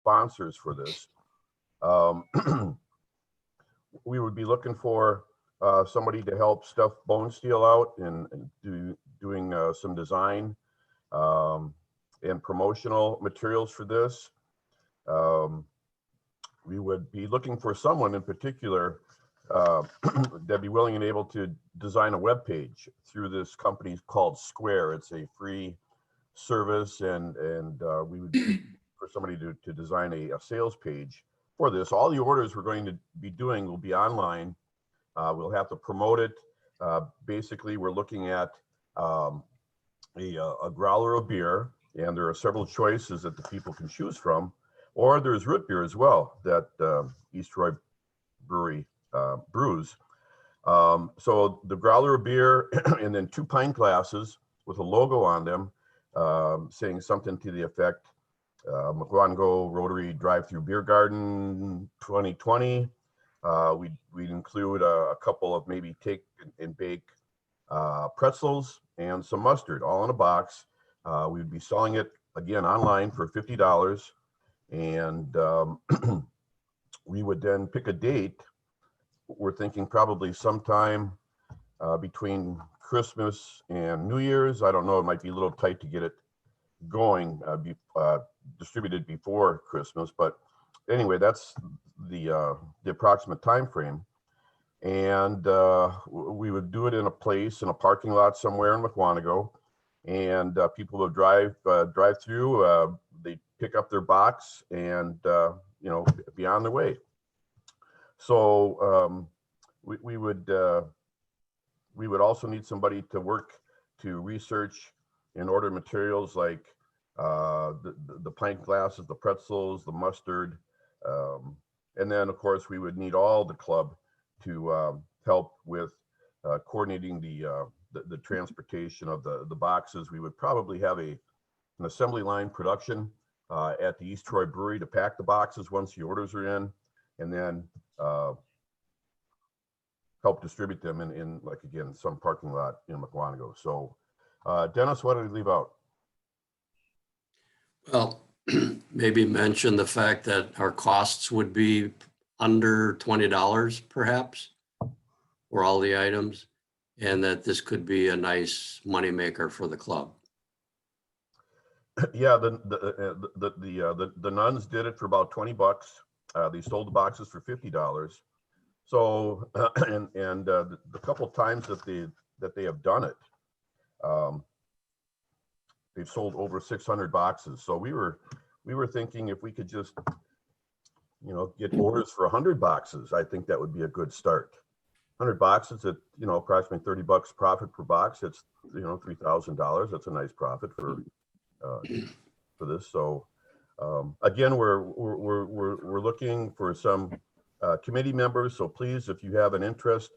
sponsors for this. We would be looking for somebody to help stuff Bone Steel out and doing some design and promotional materials for this. We would be looking for someone in particular that'd be willing and able to design a web page through this company called Square. It's a free service, and we would be for somebody to design a sales page for this. All the orders we're going to be doing will be online. We'll have to promote it. Basically, we're looking at a growler of beer, and there are several choices that the people can choose from. Or there's root beer as well that East Troy Brewery brews. So the growler of beer and then 2 pint glasses with a logo on them saying something to the effect, Mukwonago Rotary Drive-Through Beer Garden 2020. We'd include a couple of maybe take and bake pretzels and some mustard all in a box. We'd be selling it again online for $50. And we would then pick a date. We're thinking probably sometime between Christmas and New Year's. I don't know, it might be a little tight to get it going, distributed before Christmas, but anyway, that's the approximate time frame. And we would do it in a place, in a parking lot somewhere in Mukwonago, and people would drive through, they pick up their box and be on their way. So we would also need somebody to work to research and order materials like the pint glasses, the pretzels, the mustard, and then of course we would need all the club to help with coordinating the transportation of the boxes. We would probably have an assembly line production at the East Troy Brewery to pack the boxes once the orders are in, and then help distribute them in like, again, some parking lot in Mukwonago. So Dennis, what did we leave out? Well, maybe mention the fact that our costs would be under $20 perhaps for all the items, and that this could be a nice moneymaker for the club. Yeah, the nuns did it for about $20. They sold the boxes for $50. So and the couple times that they have done it, they've sold over 600 boxes. So we were thinking if we could just get orders for 100 boxes, I think that would be a good start. 100 boxes at approximately $30 profit per box. It's $3,000. That's a nice profit for this. So again, we're looking for some committee members. So please, if you have an interest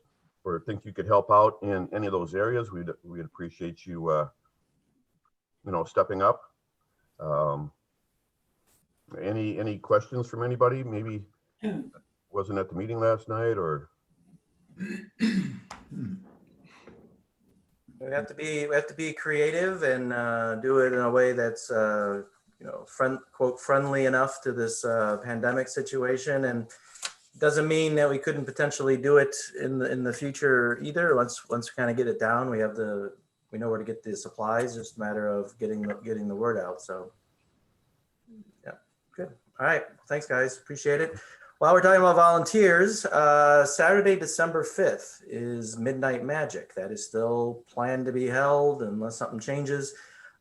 or think you could help out in any of those areas, we'd appreciate you stepping up. Any questions from anybody? Maybe wasn't at the meeting last night, or we have to be creative and do it in a way that's quote friendly enough to this pandemic situation, and doesn't mean that we couldn't potentially do it in the future either. Once we kind of get it down, we know where to get the supplies. Just a matter of getting the word out. So yeah, good. All right, thanks guys, appreciate it. While we're talking about volunteers, Saturday, December 5th is Midnight Magic. That is still planned to be held unless something changes.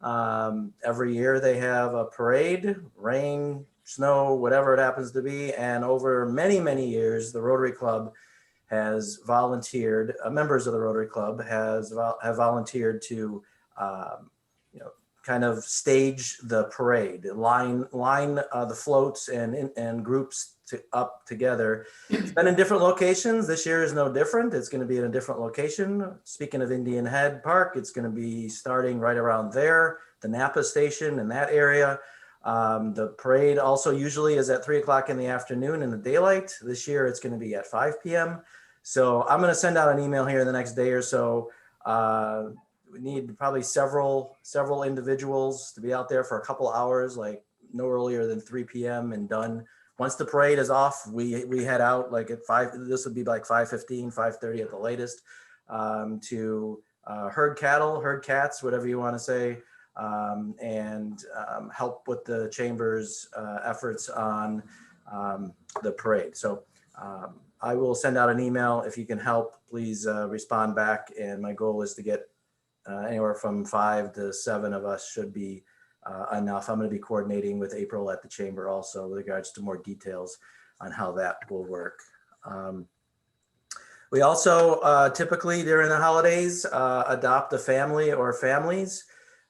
Every year they have a parade, rain, snow, whatever it happens to be. And over many, many years, the Rotary Club has volunteered, members of the Rotary Club have volunteered to kind of stage the parade, line the floats and groups up together. It's been in different locations. This year is no different. It's going to be in a different location. Speaking of Indian Head Park, it's going to be starting right around there, the Napa station in that area. The parade also usually is at 3 o'clock in the afternoon in the daylight. This year it's going to be at 5 p.m. So I'm going to send out an email here the next day or so. We need probably several individuals to be out there for a couple hours, like no earlier than 3 p.m. and done. Once the parade is off, we head out like at 5. This would be like 5:15, 5:30 at the latest, to herd cattle, herd cats, whatever you want to say, and help with the chamber's efforts on the parade. So I will send out an email. If you can help, please respond back. And my goal is to get anywhere from 5 to 7 of us should be enough. I'm going to be coordinating with April at the chamber also with regards to more details on how that will work. We also typically during the holidays adopt a family or families.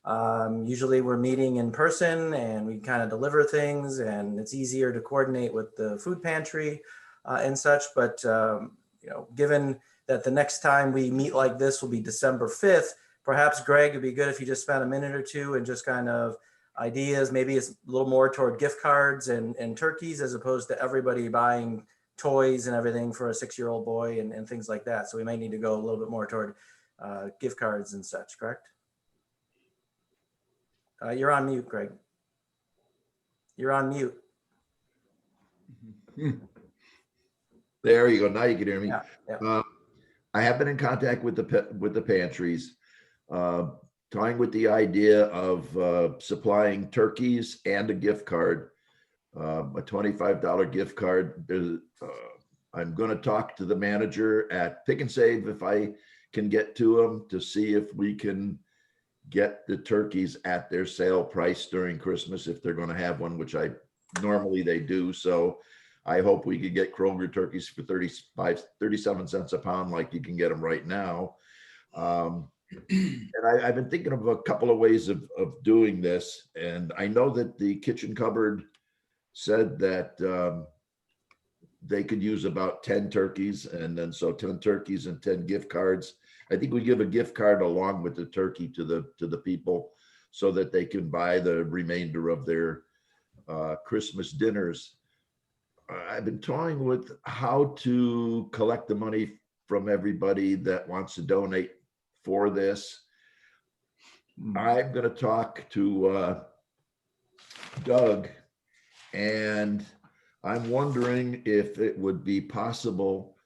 Usually we're meeting in person and we kind of deliver things, and it's easier to coordinate with the food pantry and such. But you know, given that the next time we meet like this will be December 5th, perhaps Greg, it'd be good if you just spent a minute or two and just kind of ideas. Maybe it's a little more toward gift cards and turkeys as opposed to everybody buying toys and everything for a 6-year-old boy and things like that. So we might need to go a little bit more toward gift cards and such, correct? You're on mute, Greg. You're on mute. There you go. Now you can hear me. Yeah, yeah. I have been in contact with the pantries, toying with the idea of supplying turkeys and a gift card, a $25 gift card. I'm going to talk to the manager at Pick and Save if I can get to them to see if we can get the turkeys at their sale price during Christmas if they're going to have one, which normally they do. So I hope we could get Kroger turkeys for 37 cents a pound, like you can get them right now. And I've been thinking of a couple of ways of doing this. And I know that the kitchen cupboard said that they could use about 10 turkeys. And then so 10 turkeys and 10 gift cards. I think we give a gift card along with the turkey to the people so that they can buy the remainder of their Christmas dinners. I've been toying with how to collect the money from everybody that wants to donate for this. I'm going to talk to Doug, and I'm wondering if it would be possible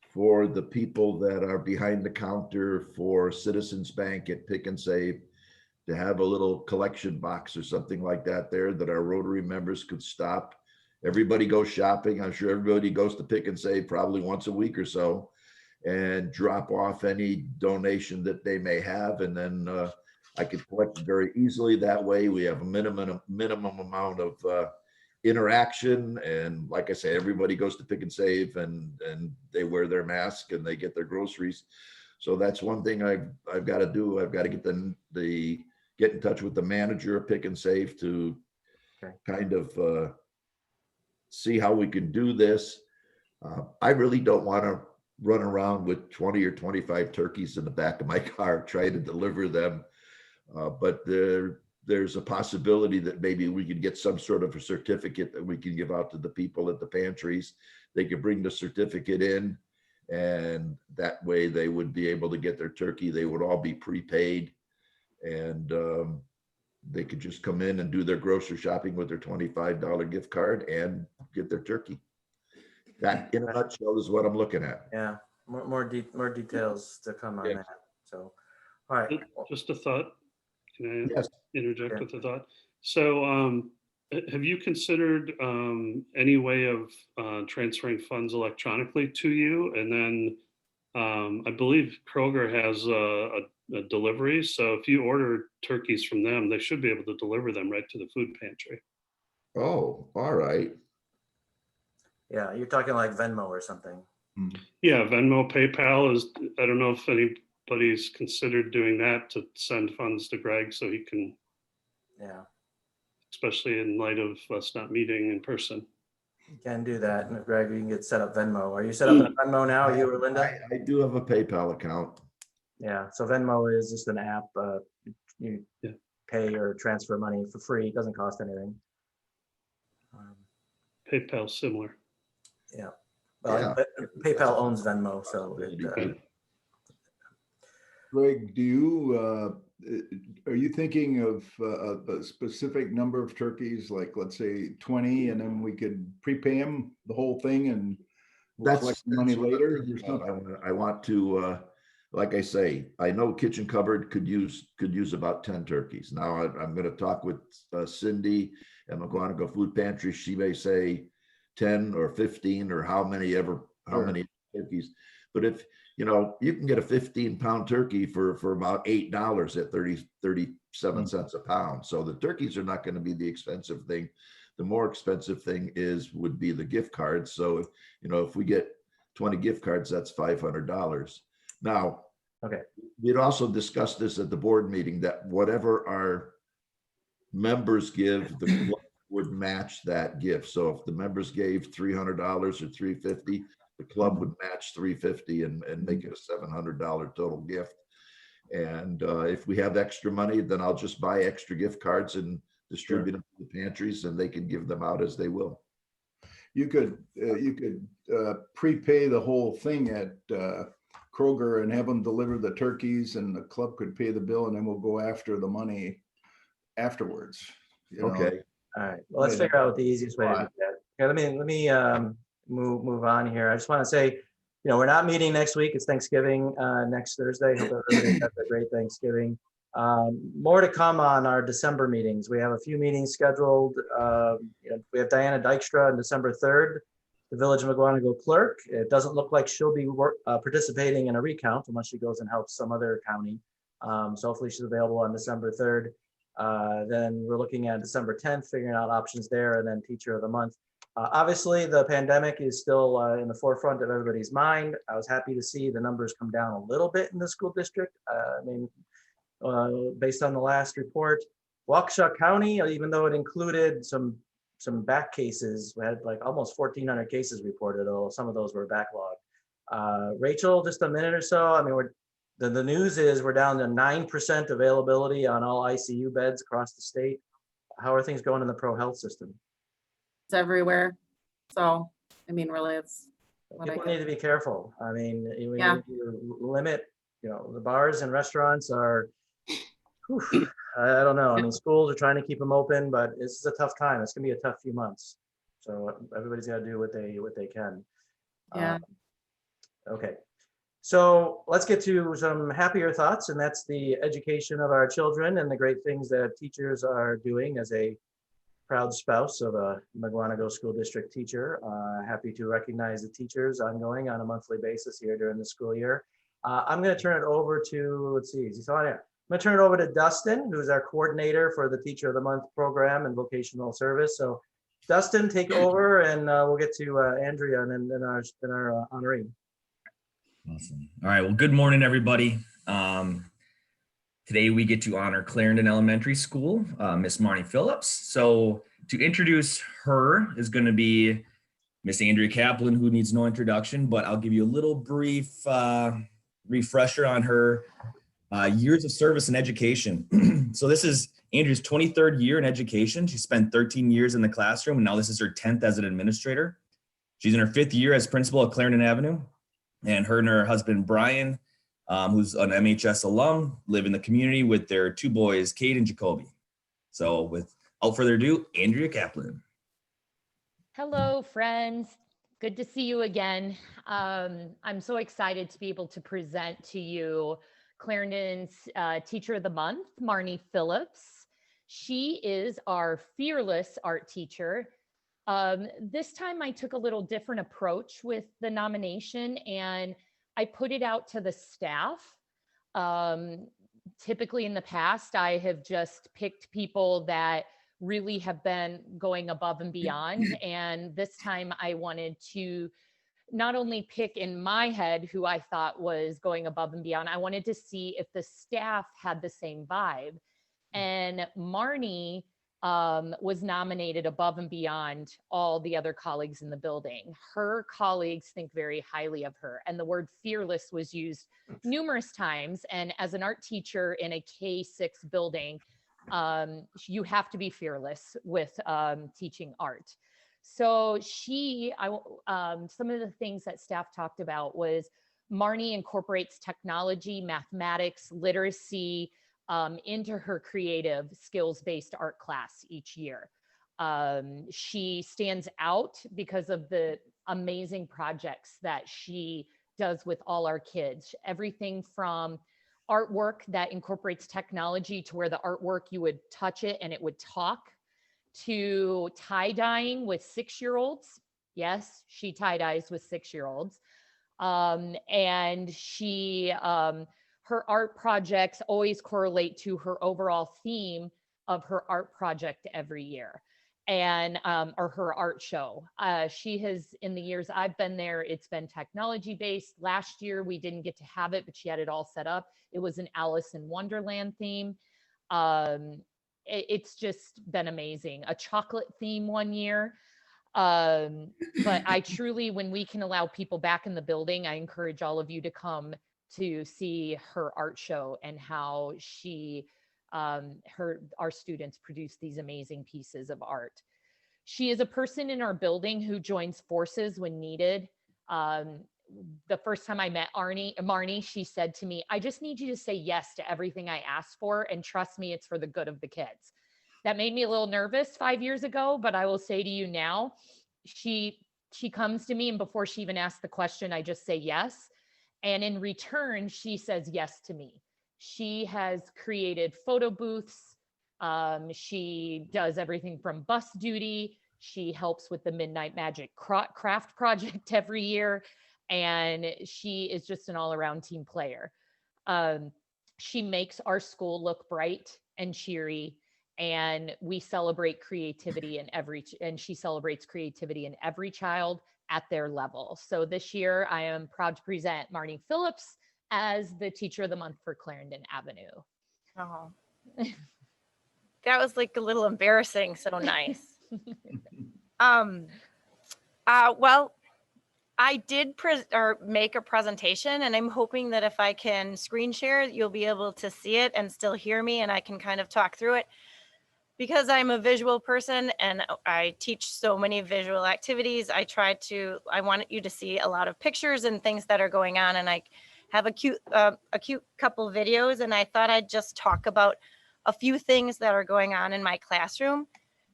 for the people that are behind the counter for Citizens Bank at Pick and Save to have a little collection box or something like that there that our Rotary members could stop. Everybody goes shopping. I'm sure everybody goes to Pick and Save probably once a week or so and drop off any donation that they may have. And then I could collect it very easily that way. We have a minimum amount of interaction. And like I say, everybody goes to Pick and Save and they wear their mask and they get their groceries. So that's one thing I've got to do. I've got to get get in touch with the manager of Pick and Save to kind of see how we can do this. I really don't want to run around with 20 or 25 turkeys in the back of my car trying to deliver them. But there's a possibility that maybe we could get some sort of a certificate that we can give out to the people at the pantries. They could bring the certificate in, and that way they would be able to get their turkey. They would all be prepaid, and they could just come in and do their grocery shopping with their $25 gift card and get their turkey. That, in a nutshell, is what I'm looking at. Yeah, more details to come on that. So, all right. Just a thought. Can I Yes. interject with a thought? So have you considered any way of transferring funds electronically to you? And then I believe Kroger has a delivery. So if you order turkeys from them, they should be able to deliver them right to the food pantry. Oh, all right. Yeah, you're talking like Venmo or something. Yeah, Venmo, PayPal is, I don't know if anybody's considered doing that to send funds to Greg so he can, Yeah, especially in light of us not meeting in person. you can do that. And Greg, you can get set up Venmo. Are you set up in Venmo now, you or Linda? I do have a PayPal account. Yeah, so Venmo is just an app. You Yeah. pay or transfer money for free. It doesn't cost anything. PayPal similar. Yeah. Well, PayPal owns Venmo, so Really it, good. Greg, do you are you thinking of a specific number of turkeys, like let's say 20, and then we could prepay them the whole thing and we'll collect the money what I'm later or thinking of. something? I want to, like I say, I know Kitchen Cupboard could use about 10 turkeys. Now I'm going to talk with Cindy and McGuanago Food Pantry. She may say 10 or 15 or how many turkeys. But if, you can get a 15-pound turkey for about $8 at 37 cents a pound. So the turkeys are not going to be the expensive thing. The more expensive thing would be the gift cards. So, if we get 20 gift cards, that's $500. Now, Okay. we'd also discussed this at the board meeting that whatever our members give, the club would match that gift. So if the members gave $300 or $350, the club would match $350 and make it a $700 total gift. And if we have extra money, then I'll just buy extra gift cards and distribute them to the pantries, and they can give them out as they will. You could prepay the whole thing at Kroger and have them deliver the turkeys, and the club could pay the bill, and then we'll go after the money afterwards. Okay. All right, well, let's figure out the easiest way to do that. Okay, let me move on here. I just want to say, we're not meeting next week. It's Thanksgiving next Thursday. Hope everybody has a great Thanksgiving. More to come on our December meetings. We have a few meetings scheduled. We have Diana Dykstra on December 3rd, the Village of McGuanago clerk. It doesn't look like she'll be participating in a recount unless she goes and helps some other county. So hopefully she's available on December 3rd. Then we're looking at December 10th, figuring out options there, and then Teacher of the Month. Obviously, the pandemic is still in the forefront of everybody's mind. I was happy to see the numbers come down a little bit in the school district. Based on the last report, Waukesha County, even though it included some back cases, we had like almost 1,400 cases reported, although some of those were backlogged. Rachel, just a minute or so. The news is we're down to 9% availability on all ICU beds across the state. How are things going in the pro health system? It's everywhere. So, really, it's what People need to be careful. We need to limit, the bars and restaurants are, I don't know. Schools are trying to keep them open, but this is a tough time. It's gonna be a tough few months. So everybody's got to do what they can. Yeah. Okay. So let's get to some happier thoughts, and that's the education of our children and the great things that teachers are doing. As a proud spouse of a McGuanago School District teacher, happy to recognize the teachers ongoing on a monthly basis here during the school year. I'm going to turn it over to, let's see, is he still on here? I'm going to turn it over to Dustin, who's our coordinator for the Teacher of the Month program and vocational service. So Dustin, take over, and we'll get to Andrea and then our honoree. Awesome. All right. Well, good morning, everybody. Today we get to honor Clarendon Elementary School, Miss Marnie Phillips. So to introduce her is going to be Miss Andrea Kaplan, who needs no introduction, but I'll give you a little brief refresher on her years of service in education. So this is Andrea's 23rd year in education. She spent 13 years in the classroom, and now this is her 10th as an administrator. She's in her 5th year as principal at Clarendon Avenue. And her husband, Brian, who's an MHS alum, live in the community with their 2 boys, Kate and Jacoby. So without further ado, Andrea Kaplan. Hello, friends. Good to see you again. I'm so excited to be able to present to you Clarendon's Teacher of the Month, Marnie Phillips. She is our fearless art teacher. This time I took a little different approach with the nomination, and I put it out to the staff. Typically in the past, I have just picked people that really have been going above and beyond. And this time I wanted to not only pick in my head who I thought was going above and beyond, I wanted to see if the staff had the same vibe. And Marnie was nominated above and beyond all the other colleagues in the building. Her colleagues think very highly of her, and the word fearless was used numerous times. And as an art teacher in a K-6 building, you have to be fearless with teaching art. So some of the things that staff talked about was Marnie incorporates technology, mathematics, literacy, into her creative skills-based art class each year. She stands out because of the amazing projects that she does with all our kids. Everything from artwork that incorporates technology to where the artwork, you would touch it and it would talk, to tie-dyeing with 6-year-olds. Yes, she tie-dyes with 6-year-olds. And her art projects always correlate to her overall theme of her art project every year, and or her art show. She has, in the years I've been there, it's been technology based. Last year we didn't get to have it, but she had it all set up. It was an Alice in Wonderland theme. It's just been amazing. A chocolate theme one year. But I truly, when we can allow people back in the building, I encourage all of you to come to see her art show and how our students produce these amazing pieces of art. She is a person in our building who joins forces when needed. The first time I met Marnie, she said to me, "I just need you to say yes to everything I ask for, and trust me, it's for the good of the kids." That made me a little nervous 5 years ago, but I will say to you now, she comes to me, and before she even asks the question, I just say yes. And in return, she says yes to me. She has created photo booths. She does everything from bus duty. She helps with the Midnight Magic craft project every year. And she is just an all-around team player. She makes our school look bright and cheery. And we celebrate creativity and she celebrates creativity in every child at their level. So this year I am proud to present Marnie Phillips as the Teacher of the Month for Clarendon Avenue. Oh, that was like a little embarrassing. So nice. Well, I did make a presentation, and I'm hoping that if I can screen share, you'll be able to see it and still hear me, and I can kind of talk through it. Because I'm a visual person and I teach so many visual activities, I want you to see a lot of pictures and things that are going on. And I have a cute couple videos, and I thought I'd just talk about a few things that are going on in my classroom.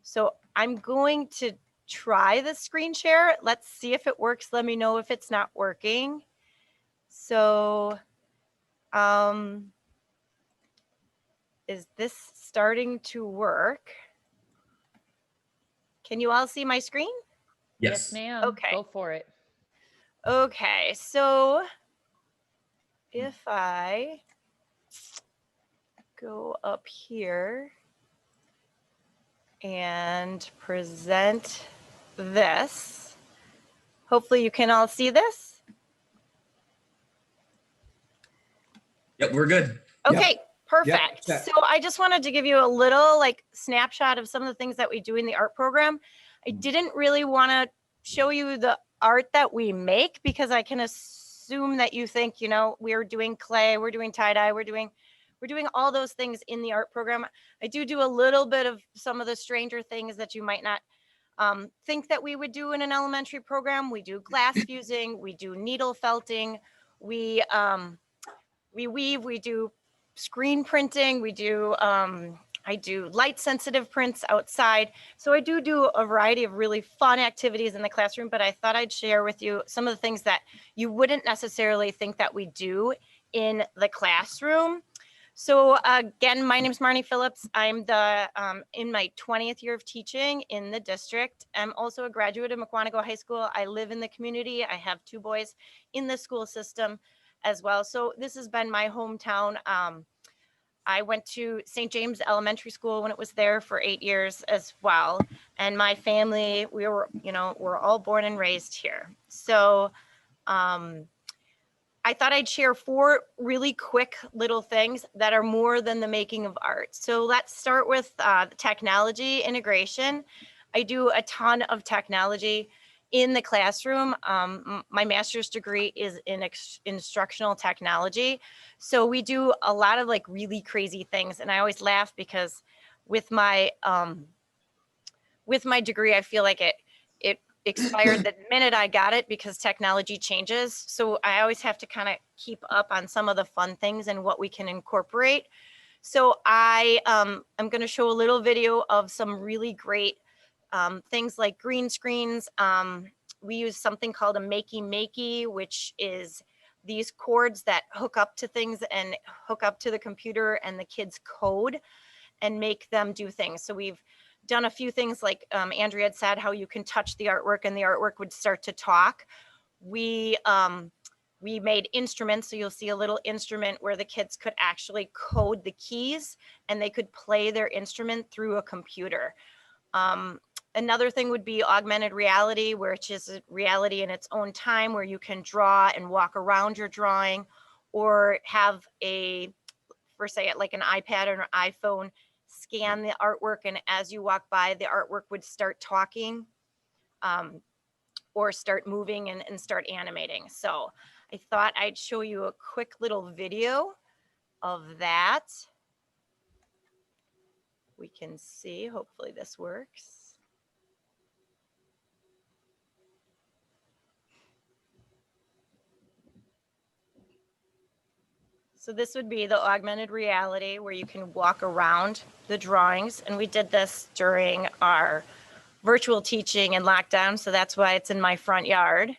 So I'm going to try the screen share. Let's see if it works. Let me know if it's not working. So, is this starting to work? Can you all see my screen? Yes, ma'am. Okay. Go for it. Okay, so if I go up here and present this, hopefully you can all see this. Yep, we're good. Okay. Yep. Perfect. Yep. So I just wanted to give you a little snapshot of some of the things that we do in the art program. I didn't really want to show you the art that we make because I can assume that you think, we're doing clay, we're doing tie-dye, we're doing all those things in the art program. I do a little bit of some of the stranger things that you might not think that we would do in an elementary program. We do glass fusing, we do needle felting, we weave, we do screen printing, we do I do light sensitive prints outside. So I do a variety of really fun activities in the classroom, but I thought I'd share with you some of the things that you wouldn't necessarily think that we do in the classroom. So again, my name is Marnie Phillips. I'm in my 20th year of teaching in the district. I'm also a graduate of Mukwonago High School. I live in the community. I have 2 boys in the school system as well. So this has been my hometown. I went to St. James Elementary School when it was there for 8 years as well. And my family, we're all born and raised here. So I thought I'd share 4 really quick little things that are more than the making of art. So let's start with technology integration. I do a ton of technology in the classroom. My master's degree is in instructional technology. So we do a lot of really crazy things. And I always laugh because with my degree, I feel like it expired the minute I got it because technology changes. So I always have to kind of keep up on some of the fun things and what we can incorporate. So I'm going to show a little video of some really great things like green screens. We use something called a makey, which is these cords that hook up to things and hook up to the computer and the kids code and make them do things. So we've done a few things like Andrea had said, how you can touch the artwork and the artwork would start to talk. We made instruments, so you'll see a little instrument where the kids could actually code the keys and they could play their instrument through a computer. Another thing would be augmented reality, which is reality in its own time, where you can draw and walk around your drawing, or have for say like an iPad or an iPhone, scan the artwork, and as you walk by, the artwork would start talking or start moving and start animating. So I thought I'd show you a quick little video of that. We can see, hopefully this works. So this would be the augmented reality where you can walk around the drawings. And we did this during our virtual teaching and lockdown. So that's why it's in my front yard.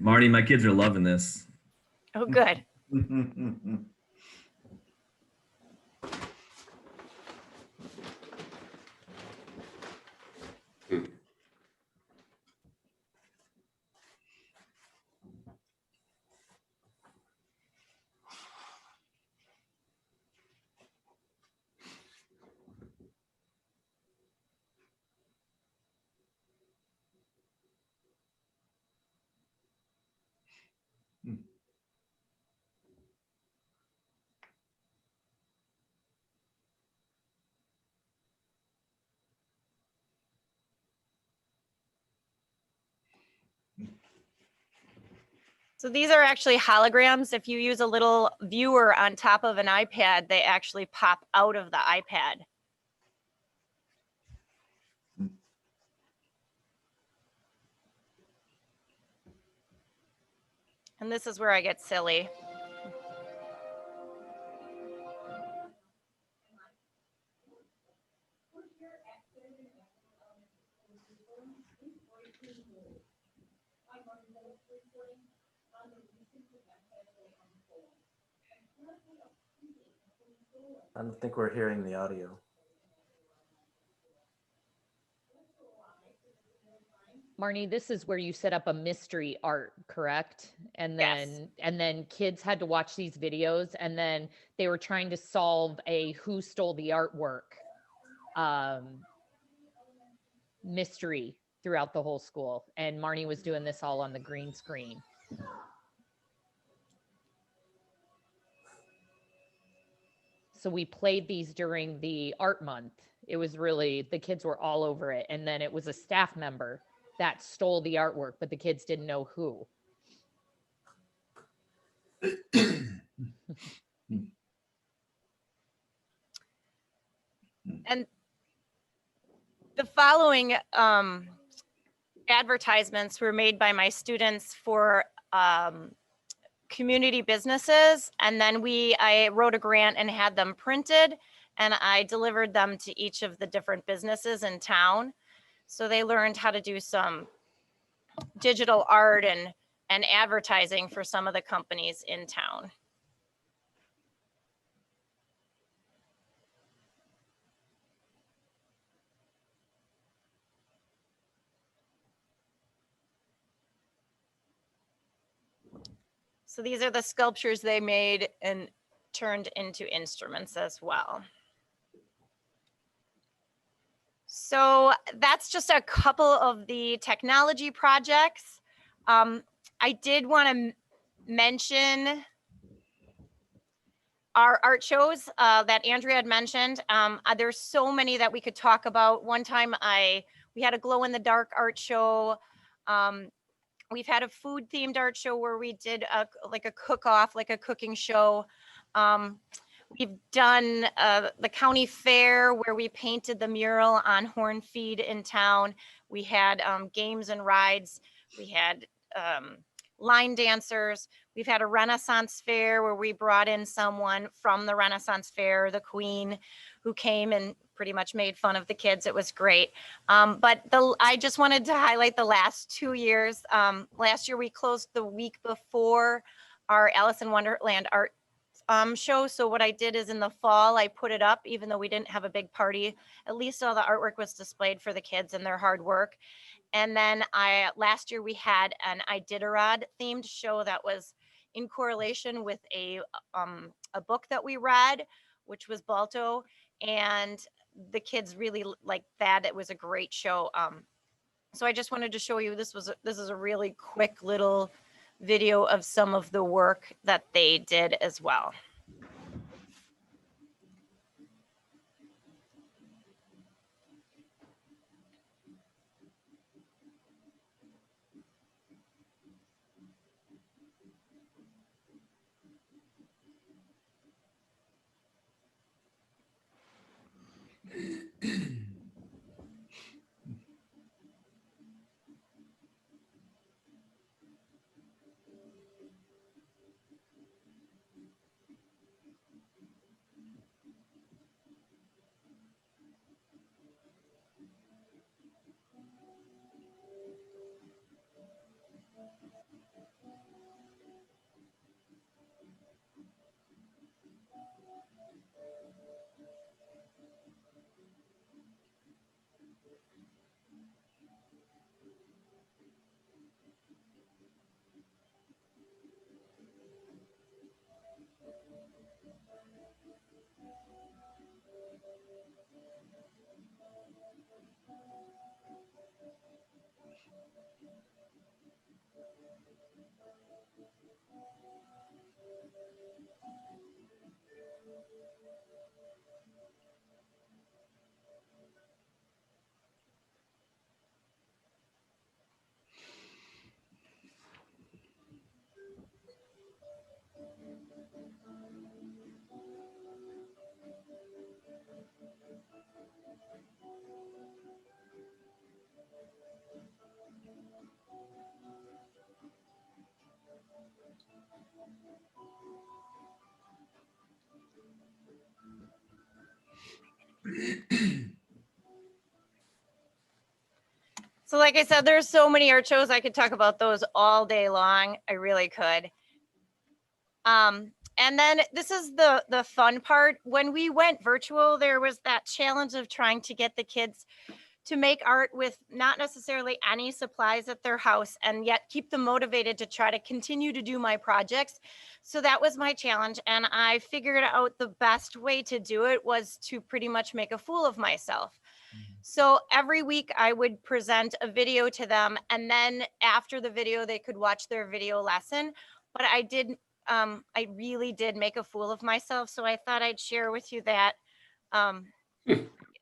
Marty, my kids are loving this. Oh, good. So these are actually holograms. If you use a little viewer on top of an iPad, they actually pop out of the iPad. And this is where I get silly. I don't think we're hearing the audio. Marnie, this is where you set up a mystery art, correct? And Yes. then kids had to watch these videos, and then they were trying to solve a who stole the artwork mystery throughout the whole school. And Marnie was doing this all on the green screen. So we played these during the art month. It was really, the kids were all over it. And then it was a staff member that stole the artwork, but the kids didn't know who. And the following advertisements were made by my students for community businesses. And then I wrote a grant and had them printed, and I delivered them to each of the different businesses in town. So they learned how to do some digital art and advertising for some of the companies in town. So these are the sculptures they made and turned into instruments as well. So that's just a couple of the technology projects. I did want to mention our art shows that Andrea had mentioned. There's so many that we could talk about. One time we had a glow in the dark art show. We've had a food themed art show where we did like a cook off, like a cooking show. We've done the county fair where we painted the mural on Horn Feed in town. We had games and rides. We had line dancers. We've had a Renaissance fair where we brought in someone from the Renaissance fair, the Queen, who came and pretty much made fun of the kids. It was great. But I just wanted to highlight the last 2 years. Last year we closed the week before our Alice in Wonderland art show. So what I did is in the fall, I put it up, even though we didn't have a big party, at least all the artwork was displayed for the kids and their hard work. And then last year we had an Iditarod themed show that was in correlation with a book that we read, which was Balto, and the kids really liked that. It was a great show. So I just wanted to show you, this is a really quick little video of some of the work that they did as well. So like I said, there's so many art shows. I could talk about those all day long. I really could. And then this is the fun part. When we went virtual, there was that challenge of trying to get the kids to make art with not necessarily any supplies at their house and yet keep them motivated to try to continue to do my projects. So that was my challenge. And I figured out the best way to do it was to pretty much make a fool of myself. So every week I would present a video to them, and then after the video, they could watch their video lesson. But I really did make a fool of myself. So I thought I'd share with you that.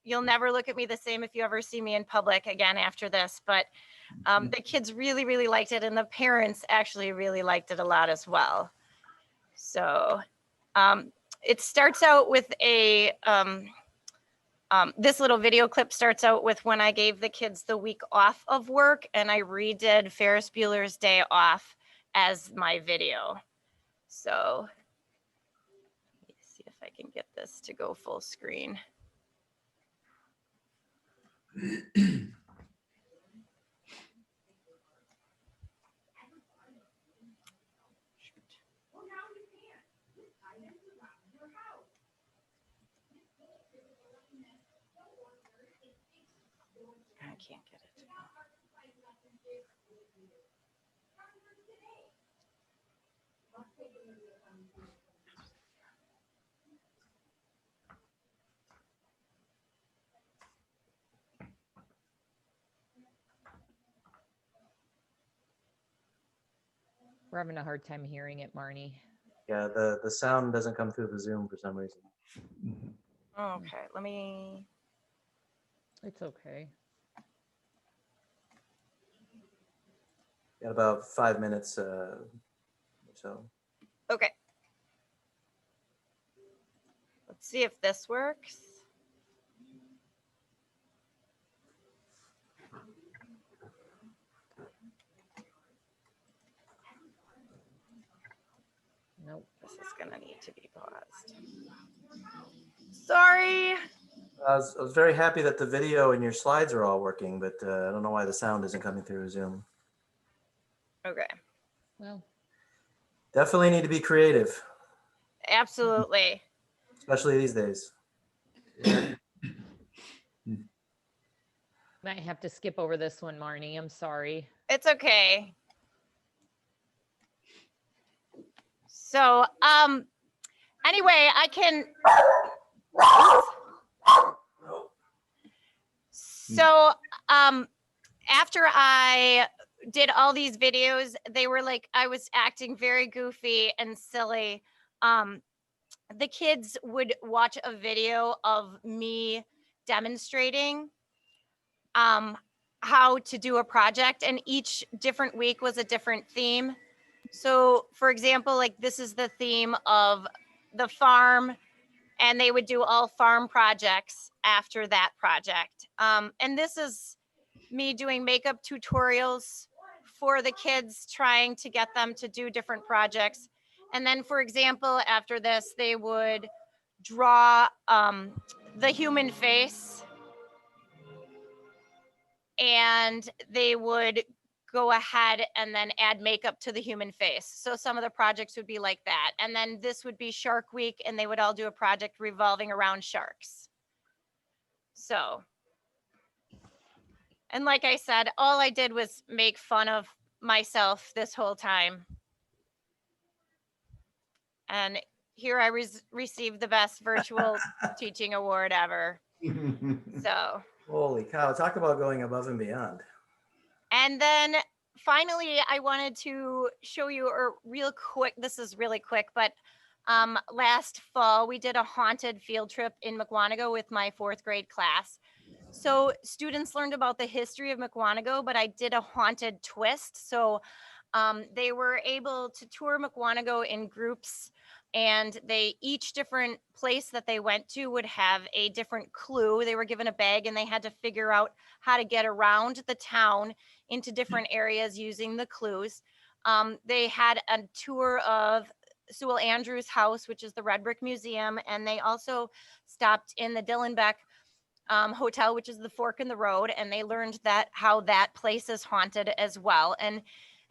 You'll never look at me the same if you ever see me in public again after this. But the kids really, really liked it. And the parents actually really liked it a lot as well. So it starts out with this little video clip starts out with when I gave the kids the week off of work, and I redid Ferris Bueller's Day Off as my video. So let's see if I can get this to go full screen. I can't get it to go. We're having a hard time hearing it, Marnie. Yeah, the sound doesn't come through the Zoom for some reason. Okay, let me. It's okay. Got about 5 minutes or so. Okay. Let's see if this works. Nope. This is gonna need to be paused. Sorry. I was very happy that the video and your slides are all working, but I don't know why the sound isn't coming through Zoom. Okay, Well, Definitely need to be creative, absolutely. especially these days. might have to skip over this one, Marnie. I'm sorry. It's okay. So, anyway, I can. So, after I did all these videos, they were like, I was acting very goofy and silly. The kids would watch a video of me demonstrating how to do a project, and each different week was a different theme. So for example, like this is the theme of the farm, and they would do all farm projects after that project. And this is me doing makeup tutorials for the kids, trying to get them to do different projects. And then for example, after this, they would draw the human face, and they would go ahead and then add makeup to the human face. So some of the projects would be like that. And then this would be Shark Week, and they would all do a project revolving around sharks. So, and like I said, all I did was make fun of myself this whole time. And here I received the best virtual teaching award ever. So. Holy cow, talk about going above and beyond. And then finally, I wanted to show you a real quick, this is really quick, but last fall we did a haunted field trip in Mukwonago with my 4th grade class. So students learned about the history of Mukwonago, but I did a haunted twist. So they were able to tour Mukwonago in groups, and each different place that they went to would have a different clue. They were given a bag, and they had to figure out how to get around the town into different areas using the clues. They had a tour of Sewell Andrews House, which is the Red Brick Museum, and they also stopped in the Dillenbeck Hotel, which is the fork in the road, and they learned how that place is haunted as well. And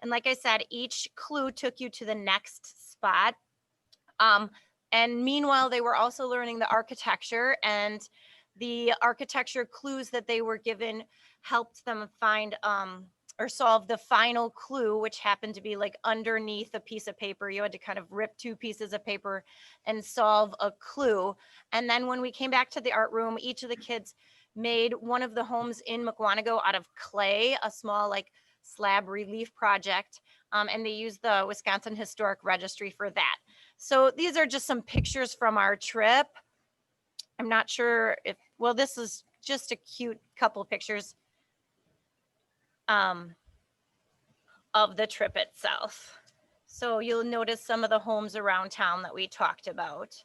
like I said, each clue took you to the next spot. And meanwhile, they were also learning the architecture, and the architecture clues that they were given helped them find or solve the final clue, which happened to be like underneath a piece of paper. You had to kind of rip 2 pieces of paper and solve a clue. And then when we came back to the art room, each of the kids made one of the homes in Mukwonago out of clay, a small like slab relief project. And they used the Wisconsin Historic Registry for that. So these are just some pictures from our trip. I'm not sure if, well, this is just a cute couple of pictures of the trip itself. So you'll notice some of the homes around town that we talked about.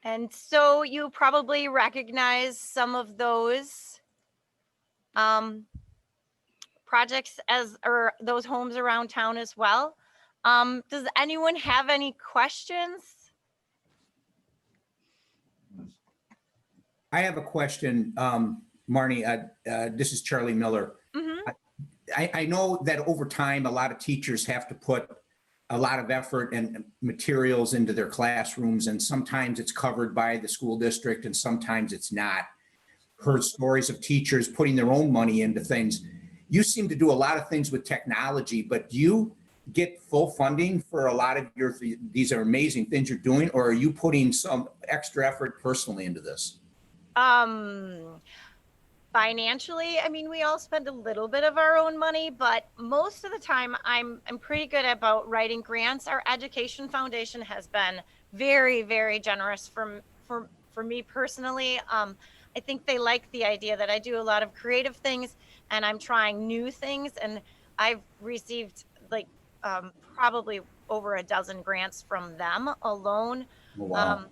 And so you probably recognize some of those projects or those homes around town as well. Does anyone have any questions? I have a question, Marnie. This is Charlie Miller. Mm-hmm. I know that over time, a lot of teachers have to put a lot of effort and materials into their classrooms, and sometimes it's covered by the school district and sometimes it's not. Heard stories of teachers putting their own money into things. You seem to do a lot of things with technology, but do you get full funding for a lot of these are amazing things you're doing, or are you putting some extra effort personally into this? Financially, I mean, we all spend a little bit of our own money, but most of the time I'm pretty good about writing grants. Our education foundation has been very, very generous for me personally. I think they like the idea that I do a lot of creative things and I'm trying new things, and I've received like probably over a dozen grants from them alone. Oh, wow.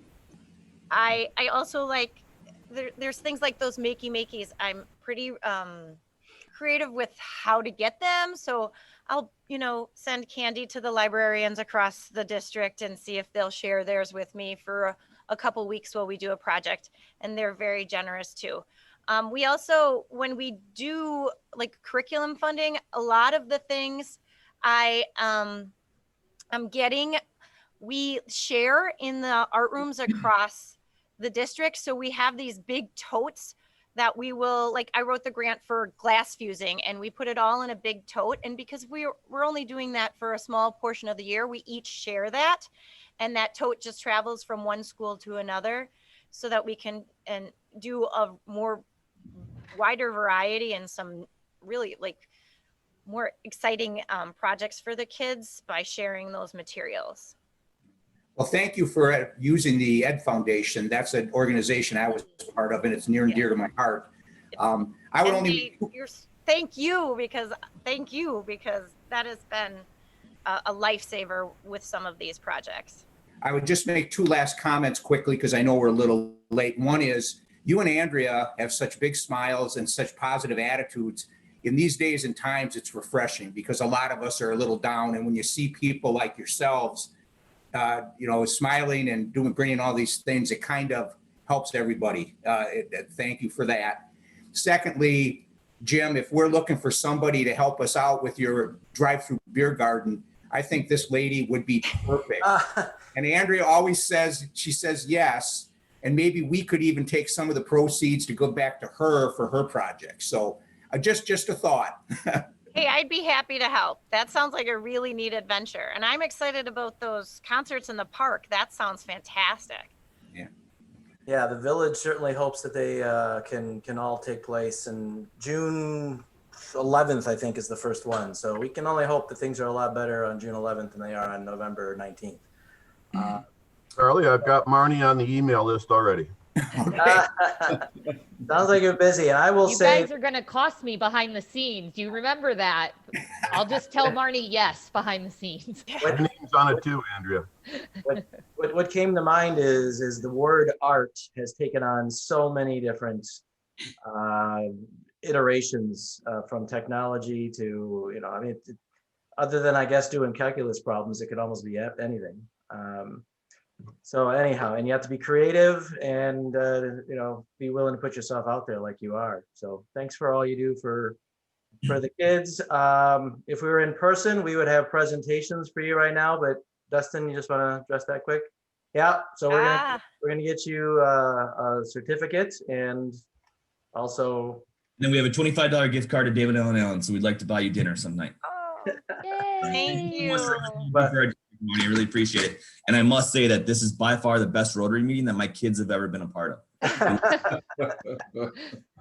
I also like there's things like those makeys. I'm pretty creative with how to get them. So I'll, send candy to the librarians across the district and see if they'll share theirs with me for a couple weeks while we do a project. And they're very generous too. We also, when we do like curriculum funding, a lot of the things I'm getting, we share in the art rooms across the district. So we have these big totes that we will, like, I wrote the grant for glass fusing and we put it all in a big tote. And because we're only doing that for a small portion of the year, we each share that. And that tote just travels from one school to another so that we can do a more wider variety and some really like more exciting projects for the kids by sharing those materials. Well, thank you for using the Ed Foundation. That's an organization I was part of, and it's near and dear to my heart. I would thank you because that has been a lifesaver with some of these projects. I would just make two last comments quickly because I know we're a little late. One is you and Andrea have such big smiles and such positive attitudes. In these days and times, it's refreshing because a lot of us are a little down. And when you see people like yourselves, smiling and bringing all these things, it kind of helps everybody. Thank you for that. Secondly, Jim, if we're looking for somebody to help us out with your drive-through beer garden, I think this lady would be perfect. And Andrea always says yes. And maybe we could even take some of the proceeds to go back to her for her project. So just a thought. Hey, I'd be happy to help. That sounds like a really neat adventure. And I'm excited about those concerts in the park. That sounds fantastic. Yeah, the village certainly hopes that they can all take place. And June 11th, I think, is the first one. So we can only hope that things are a lot better on June 11th than they are on November 19th. Charlie, I've got Marnie on the email list already. Sounds like you're busy. And I will You say, guys are going to cost me behind the scenes. Do you remember that? I'll just tell Marnie yes behind the scenes. My name's on it too, Andrea. what came to mind is the word art has taken on so many different iterations from technology to, other than I guess doing calculus problems, it could almost be anything. So anyhow, and you have to be creative and, be willing to put yourself out there like you are. So thanks for all you do for the kids. If we were in person, we would have presentations for you right now, but Dustin, you just want to address that quick? Yeah. So we're going to get you a certificate and also. And then we have a $25 gift card to David Allen Allen. So we'd like to buy you dinner some night. Oh, thank you. I really appreciate it. And I must say that this is by far the best Rotary meeting that my kids have ever been a part of.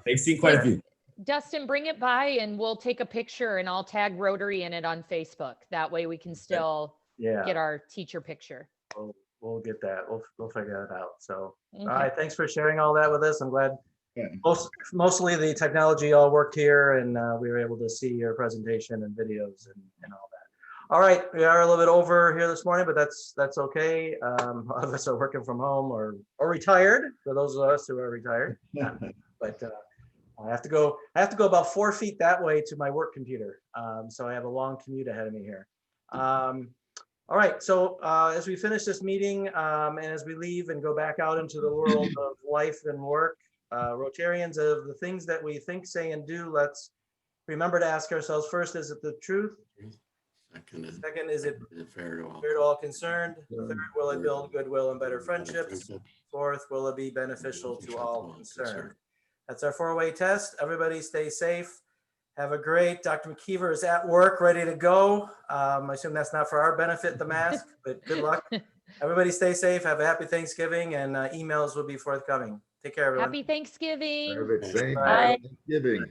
They've seen quite a few. Dustin, bring it by and we'll take a picture and I'll tag Rotary in it on Facebook. That way we can still get our teacher picture. We'll get that. We'll figure that out. So, All right. Thanks for sharing all that with us. I'm glad mostly the technology all worked here and we were able to see your presentation and videos and all that. All right, we are a little bit over here this morning, but that's okay. A lot of us are working from home or retired. For those of us who are retired, but I have to go about 4 feet that way to my work computer. So I have a long commute ahead of me here. All right, so as we finish this meeting and as we leave and go back out into the world of life and work, Rotarians, of the things that we think, say, and do, let's remember to ask ourselves first: is it the truth? Second, is it fair to all concerned? Third, will it build goodwill and better friendships? Fourth, will it be beneficial to all concerned? That's our 4-way test. Everybody stay safe. Have a great, Dr. McKeever is at work, ready to go. I assume that's not for our benefit, the mask, but good luck. Everybody stay safe. Have a happy Thanksgiving and emails will be forthcoming. Take care, everyone. Happy Thanksgiving. Perfect. Same. Bye. Thanksgiving.